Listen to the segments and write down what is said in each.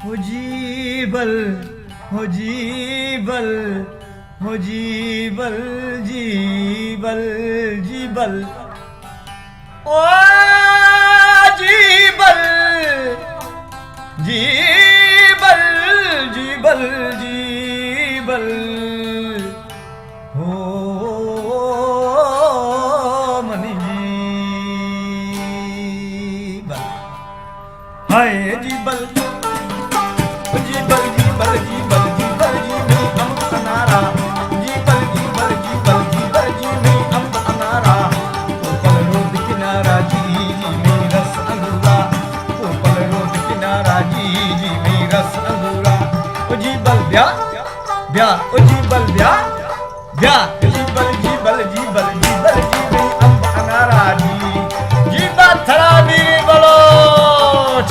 हो जीबल हो जीबल हो जीबल जीबल जीबल ओ जीबल जीबल जीबल जीबल हो मनी जीबल हाय जीबल जीबल जीबल जीबल जीबल जी में अम्ब अनारा जीबल जीबल जीबल जीबल जी में अम्ब अनारा ऊपर रोड किनारा जी में रस अंगूरा ऊपर रोड किनारा जी में रस अंगूरा ओ जीबल ब्या ब्या ओ जीबल ब्या ब्या जीबल जीबल जीबल जीबल जी में अम्ब अनारा जी जीबा थड़ा मेरे Bloch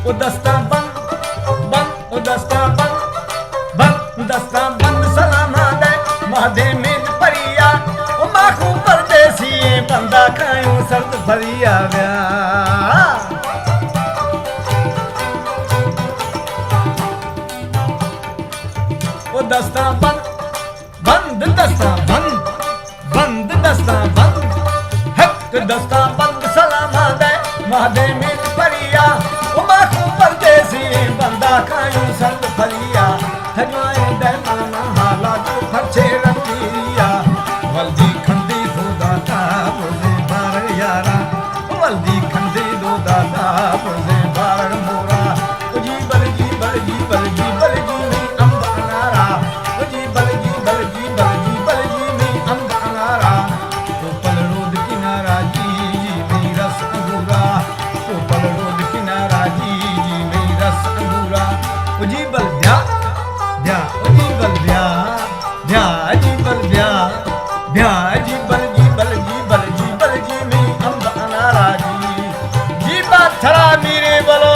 O dasta band, band, o dasta band, band, dasta band salama de mahde mein pariya o maku pardesi banda kayu sard bhariya gaya o dasta band, band dasta band, band dasta band hak dasta band salama de mahde mein pariya बंदा कायू संग फलिया हजवाए दैमाना हाला जो फचे रंगिया वल्दी खंदी दो दादा बोले बार यारा वल्दी खंदी दो दादा बोले बार मोरा जीबल जीबल जीबल जीबल जी में अम्ब अनारा जीबल जीबल जीबल जीबल जी में अम्ब अनारा ऊपर रोड किनारा जी में रस अंगूरा ऊपर रोड किनारा जी जीबल ब्या ब्या जीबल ब्या ब्या जीबल ब्या ब्या जीबल जीबल जीबल जीबल जी में अम्ब अनारा जी जीबा थड़ा मेरे बलो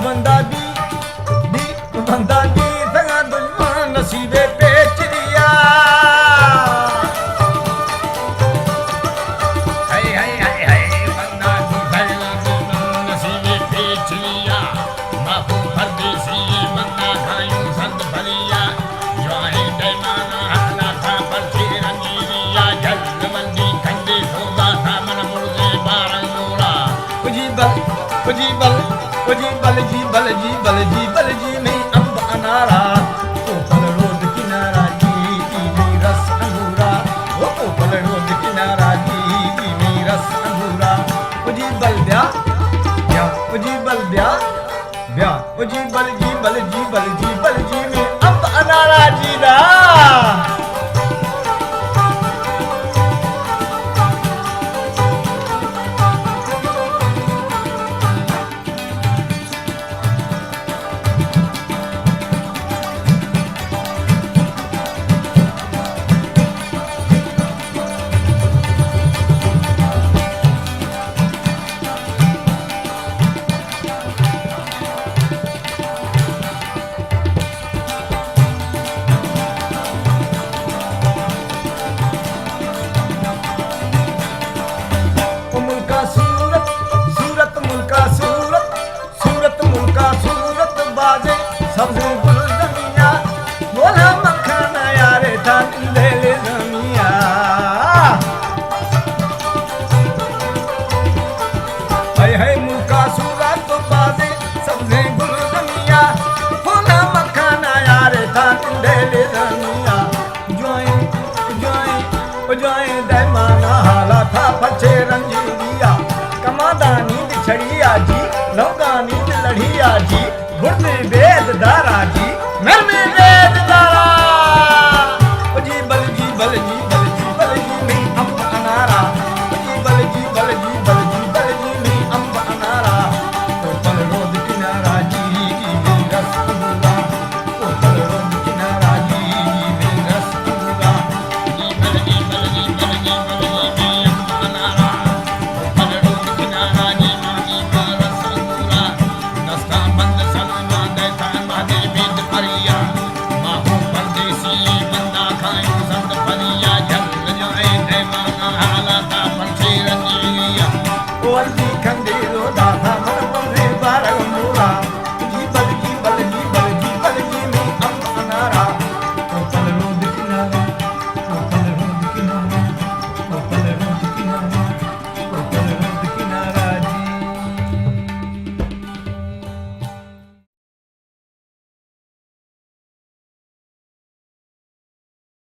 बंदा दी संगा दुश्मन नसीबे बेच दिया जाए दैमाना हाला था फचे रंजीरिया कमादा नींद छड़िया जी लौका नींद लड़िया जी घुट वेद दारा जी घर में वेद